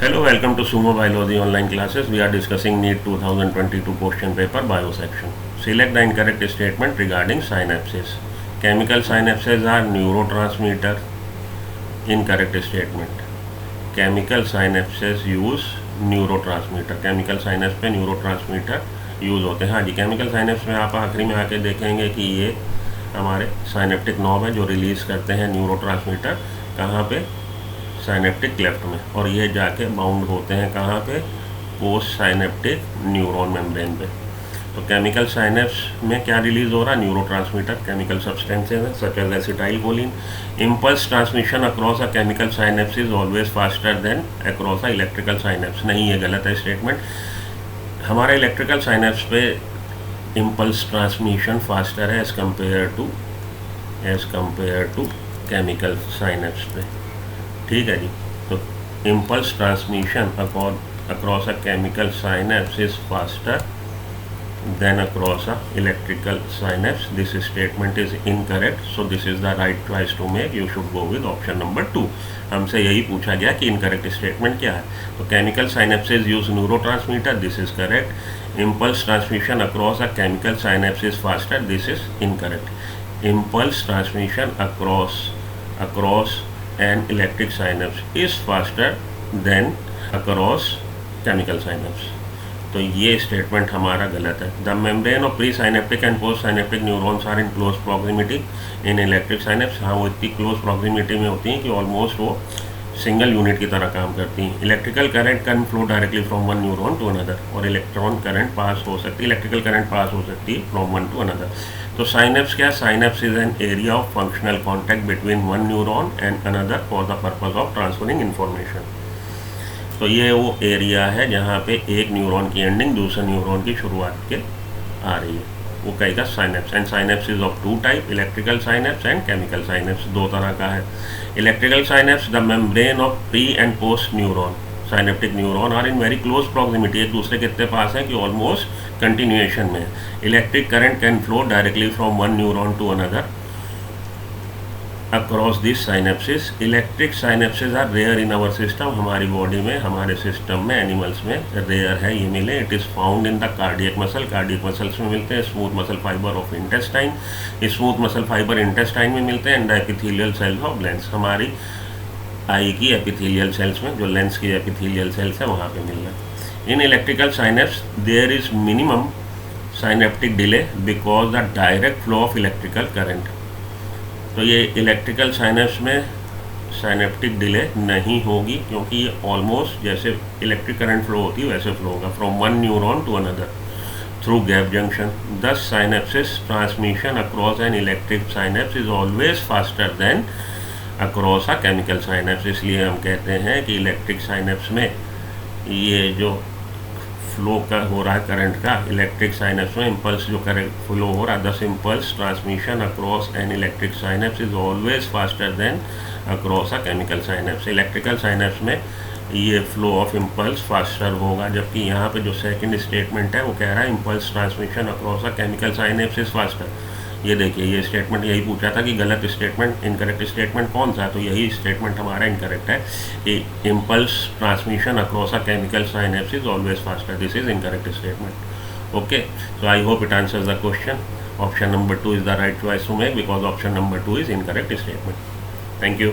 Hello, welcome to Sumo Biology online classes. We are discussing NEET 2022 question paper bio section. Select the incorrect statement regarding synapses. Chemical synapses are neurotransmitter. Incorrect statement. Chemical synapses use neurotransmitter. Chemical synapse पे neurotransmitter use होते हैं. हाँ जी, chemical synapse में आप आखिरी में आके देखेंगे कि ये हमारे साइनेप्टिक नॉब है जो रिलीज़ करते हैं न्यूरोट्रांसमीटर. कहाँ पे? साइनेप्टिक क्लेफ्ट में. और ये जाके बाउंड होते हैं कहाँ पे? पोस्ट साइनेप्टिक न्यूरॉन मेम्ब्रेन पे. तो केमिकल साइनेप्स में क्या रिलीज हो रहा है? न्यूरोट्रांसमीटर. केमिकल सब्सटेंसेज हैं such as acetylcholine. Impulse transmission across a chemical synapse is always faster than across a electrical synapse. नहीं, ये गलत है स्टेटमेंट. हमारे इलेक्ट्रिकल साइनेप्स पे इम्पल्स ट्रांसमिशन फास्टर है as compare to chemical synapse पे. ठीक है जी. तो impulse transmission across a chemical synapse is faster than across a electrical synapse. This statement is incorrect. So this is the right choice to make. You should go with option number 2. हमसे यही पूछा गया कि incorrect statement क्या है. तो chemical synapses use neurotransmitter. This is correct. Impulse transmission across a chemical synapse is faster. This is incorrect. Impulse transmission across and electric synapse is faster than across chemical synapse. तो ये statement हमारा गलत है. The membrane of pre synaptic and post synaptic neurons are in close proximity in electric synapse. हाँ, वो इतनी close proximity में होती हैं कि ऑलमोस्ट वो सिंगल यूनिट की तरह काम करती हैं. Electrical current can flow directly from one neuron to another. और इलेक्ट्रॉन करंट पास हो सकती है, इलेक्ट्रिकल करंट पास हो सकती है फ्रॉम वन टू अनदर. तो साइनेप्स क्या? Synapse is an area of functional contact between one neuron and another for the purpose of transferring information. तो ये वो एरिया है जहाँ पे एक न्यूरॉन की एंडिंग दूसरे न्यूरॉन की शुरुआत के आ रही है. वो कहेगा synapse. And synapse is of two type, electrical synapse and chemical synapse. दो तरह का है. Electrical synapse the membrane of pre and post neuron synaptic neuron are in very close proximity. एक दूसरे के इतने पास है कि ऑलमोस्ट कंटिन्यूएशन में. Electric current can flow directly from one neuron to another across this synapsis. Electric synapsis are rare in our system. हमारी body में, हमारे सिस्टम में, एनिमल्स में रेयर है ये मिले. It is found in the cardiac muscle. Cardiac muscles में मिलते हैं. Smooth muscle fibre of intestine. Smooth muscle fibre intestine में मिलते हैं. And the epithelial cells of lens. हमारी आई की एपिथेलियल सेल्स में, जो लेंस की एपिथेलियल सेल्स है वहाँ पे मिल रहा है. In electrical synapse there is minimum synaptic delay because the direct flow of electrical current. तो ये इलेक्ट्रिकल साइनेप्स में साइनेप्टिक डिले नहीं होगी क्योंकि ये ऑलमोस्ट जैसे इलेक्ट्रिक करंट फ्लो होती है वैसे फ्लो होगा from one neuron to another through gap junction. Thus synapses transmission across an electric synapse is always faster than across a chemical synapse. इसलिए हम कहते हैं कि इलेक्ट्रिक साइनेप्स में ये जो फ्लो का हो रहा है करंट का, इलेक्ट्रिक साइनेप्स में इम्पल्स जो करंट फ्लो हो रहा है, दस impulse transmission across an electric synapse is always faster than across a chemical synapse. Electrical synapse में ये फ्लो ऑफ इम्पल्स फास्टर होगा. जबकि यहाँ पे जो सेकंड स्टेटमेंट है वो कह रहा है impulse transmission across a chemical synapse is faster. ये देखिए, ये स्टेटमेंट यही पूछा था कि गलत स्टेटमेंट, इनकरेक्ट स्टेटमेंट कौन सा है. तो यही स्टेटमेंट हमारा इनकरेक्ट है कि impulse transmission across a chemical synapse is always faster. This is incorrect statement. Okay, so I hope it answers the question. Option number 2 is the right choice to make because option number 2 is incorrect statement. Thank you.